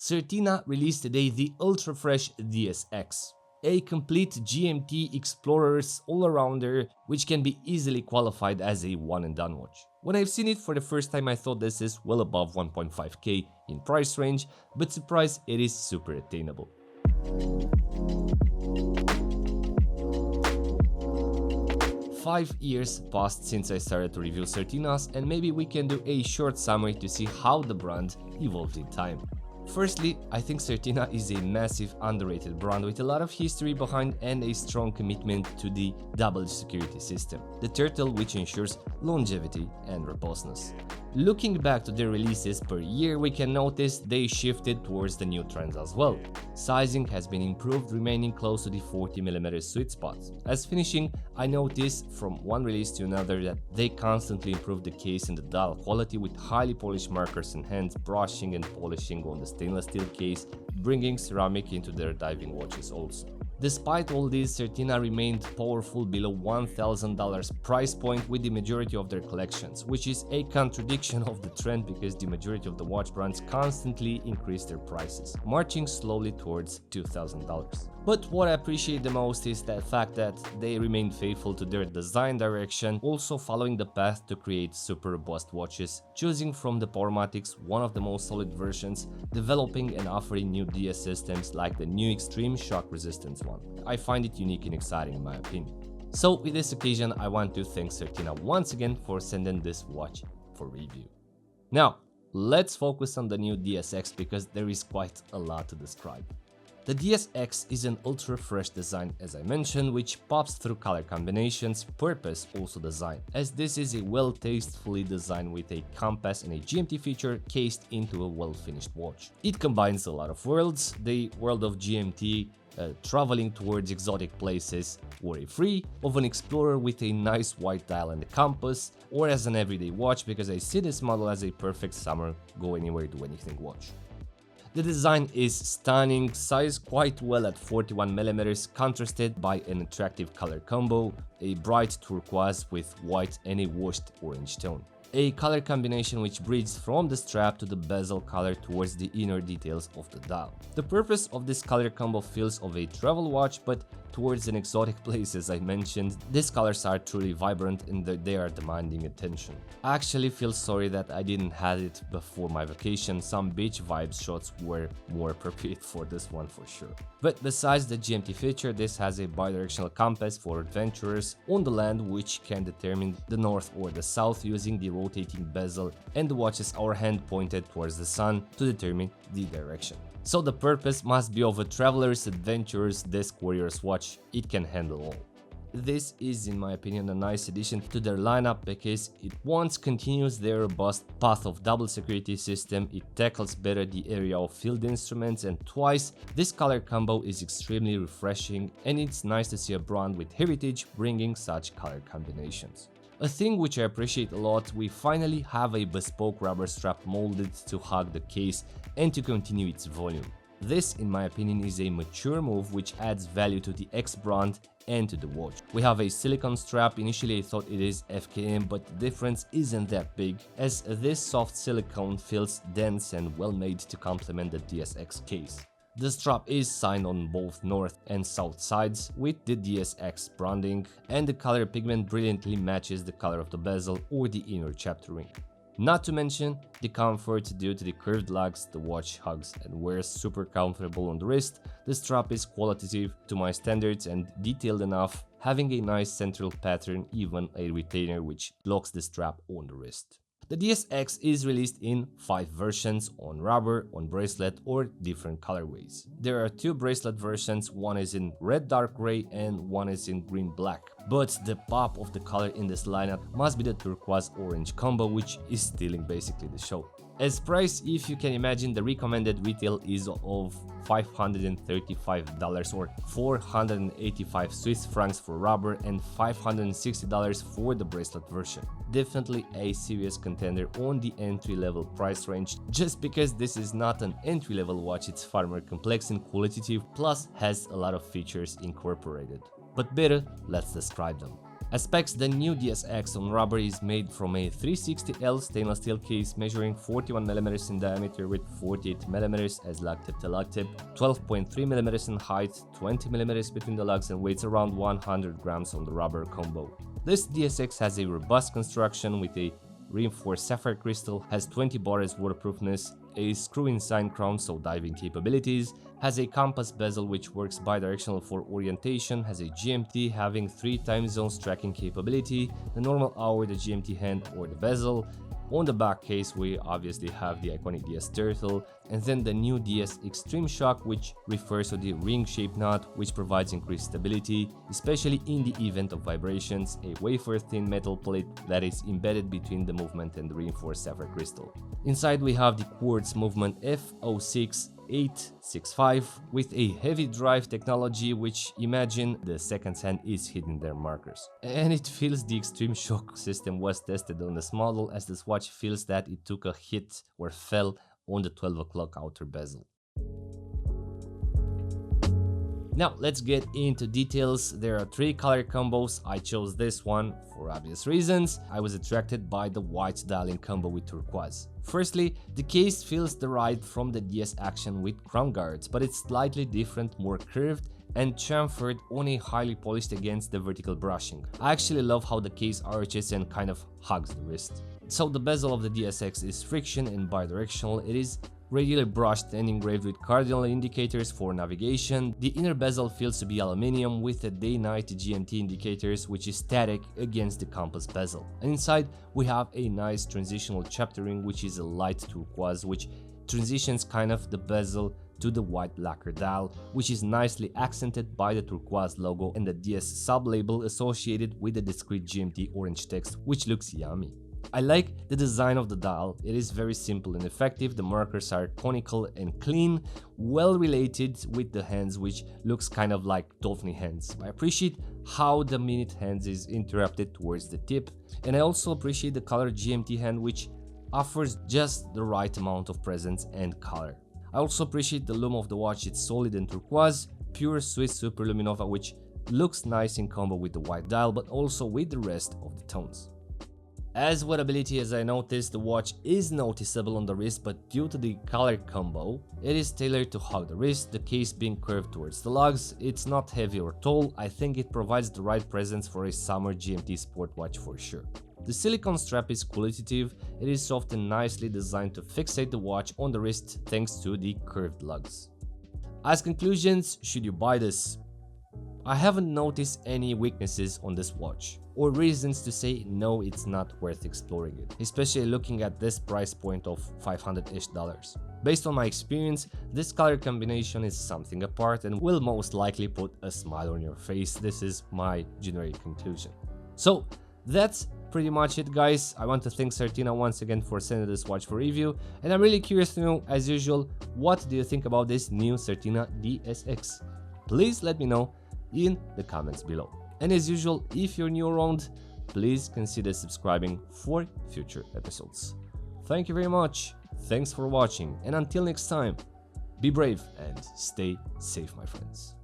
Certina released today the ultra-fresh DS-X, a complete GMT Explorer's all-arounder which can be easily qualified as a one-and-done watch. When I've seen it for the first time I thought this is well above 1.5k in price range, but surprise, it is super attainable. 5 years passed since I started to review Certinas, and maybe we can do a short summary to see how the brand evolved in time. Firstly, I think Certina is a massive underrated brand with a lot of history behind and a strong commitment to the double security system, the turtle which ensures longevity and robustness. Looking back to their releases per year, we can notice they shifted towards the new trends as well. Sizing has been improved, remaining close to the 40mm sweet spot. As finishing, I noticed from one release to another that they constantly improve the case and the dial quality with highly polished markers and hands, brushing and polishing on the stainless steel case, bringing ceramic into their diving watches also. Despite all this, Certina remained powerful below $1,000 price point with the majority of their collections, which is a contradiction of the trend because the majority of the watch brands constantly increase their prices, marching slowly towards $2,000. But what I appreciate the most is the fact that they remain faithful to their design direction, also following the path to create super robust watches, choosing from the Powermatics one of the most solid versions, developing and offering new DS systems like the new Extreme Shock Resistance one. I find it unique and exciting in my opinion. So with this occasion, I want to thank Certina once again for sending this watch for review. Now, let's focus on the new DS-X because there is quite a lot to describe. The DS-X is an ultra-fresh design, as I mentioned, which pops through color combinations, purpose also design, as this is a well-tastefully designed with a compass and a GMT feature cased into a well-finished watch. It combines a lot of worlds, the world of GMT, traveling towards exotic places, worry-free, of an explorer with a nice white dial and a compass, or as an everyday watch because I see this model as a perfect summer go anywhere do anything watch. The design is stunning, sized quite well at 41mm, contrasted by an attractive color combo, a bright turquoise with white and a washed orange tone. A color combination which breathes from the strap to the bezel color towards the inner details of the dial. The purpose of this color combo feels of a travel watch, but towards an exotic place as I mentioned, these colors are truly vibrant and they are demanding attention. I actually feel sorry that I didn't have it before my vacation, some beach vibes shots were more appropriate for this one for sure. But besides the GMT feature, this has a bidirectional compass for adventurers on the land which can determine the north or the south using the rotating bezel, and the watch's hour hand pointed towards the sun to determine the direction. So the purpose must be of a traveler's, adventurer's, desk warrior's watch, it can handle all. This is in my opinion a nice addition to their lineup because it once continues their robust path of double security system, it tackles better the area of field instruments, and twice this color combo is extremely refreshing, and it's nice to see a brand with heritage bringing such color combinations. A thing which I appreciate a lot, we finally have a bespoke rubber strap molded to hug the case and to continue its volume. This, in my opinion, is a mature move which adds value to the X brand and to the watch. We have a silicone strap. Initially I thought it is FKM, but the difference isn't that big, as this soft silicone feels dense and well made to complement the DS-X case. The strap is signed on both north and south sides with the DS-X branding, and the color pigment brilliantly matches the color of the bezel or the inner chapter ring. Not to mention the comfort due to the curved lugs the watch hugs and wears super comfortable on the wrist. The strap is qualitative to my standards and detailed enough, having a nice central pattern, even a retainer which locks the strap on the wrist. The DS-X is released in 5 versions, on rubber, on bracelet, or different colorways. There are 2 bracelet versions, one is in red dark gray and one is in green black. But the pop of the color in this lineup must be the turquoise orange combo, which is stealing basically the show. As price, if you can imagine, the recommended retail is of $535 or 485 Swiss francs for rubber and $560 for the bracelet version. Definitely a serious contender on the entry-level price range, just because this is not an entry-level watch, it's far more complex and qualitative, plus has a lot of features incorporated. But better, let's describe them. As specs, the new DS-X on rubber is made from a 360L stainless steel case measuring 41mm in diameter with 48mm as lug tip to lug tip, 12.3mm in height, 20mm between the lugs, and weighs around 100 grams on the rubber combo. This DS-X has a robust construction with a reinforced sapphire crystal, has 20 bars waterproofness, a screw-inside crown so diving capabilities, has a compass bezel which works bidirectional for orientation, has a GMT having 3 time zones tracking capability, the normal hour, the GMT hand or the bezel. On the back case we obviously have the iconic DS turtle, and then the new DS Extreme Shock, which refers to the ring-shaped nut which provides increased stability, especially in the event of vibrations, a wafer-thin metal plate that is embedded between the movement and the reinforced sapphire crystal. Inside we have the quartz movement F06865 with a heavy drive technology, which imagine the second hand is hidden their markers. And it feels the Extreme Shock system was tested on this model, as this watch feels that it took a hit or fell on the 12 o'clock outer bezel. Now let's get into details. There are 3 color combos. I chose this one for obvious reasons. I was attracted by the white dialing combo with turquoise. Firstly, the case feels derived from the DS Action with crown guards, but it's slightly different, more curved and chamfered on a highly polished against the vertical brushing. I actually love how the case arches and kind of hugs the wrist. So the bezel of the DS-X is friction and bidirectional. It is radially brushed and engraved with cardinal indicators for navigation. The inner bezel feels to be aluminium with a day-night GMT indicators, which is static against the compass bezel. And inside we have a nice transitional chaptering, which is a light turquoise, which transitions kind of the bezel to the white lacquer dial, which is nicely accented by the turquoise logo and the DS sub-label associated with the discrete GMT orange text, which looks yummy. I like the design of the dial. It is very simple and effective. The markers are conical and clean, well related with the hands, which looks kind of like dolphin hands. I appreciate how the minute hands is interrupted towards the tip, and I also appreciate the color GMT hand, which offers just the right amount of presence and color. I also appreciate the lume of the watch. It's solid and turquoise, pure Swiss Superluminova, which looks nice in combo with the white dial, but also with the rest of the tones. As wearability, as I noticed, the watch is noticeable on the wrist, but due to the color combo, it is tailored to hug the wrist, the case being curved towards the lugs. It's not heavy or tall. I think it provides the right presence for a summer GMT sport watch for sure. The silicone strap is qualitative. It is soft and nicely designed to fixate the watch on the wrist thanks to the curved lugs. As conclusions, should you buy this? I haven't noticed any weaknesses on this watch or reasons to say no, it's not worth exploring it, especially looking at this price point of $500-ish. Based on my experience, this color combination is something apart and will most likely put a smile on your face. This is my generic conclusion. So that's pretty much it, guys. I want to thank Certina once again for sending this watch for review, and I'm really curious to know, as usual, what do you think about this new Certina DS-X? Please let me know in the comments below. And as usual, if you're new around, please consider subscribing for future episodes. Thank you very much, thanks for watching, and until next time, be brave and stay safe, my friends.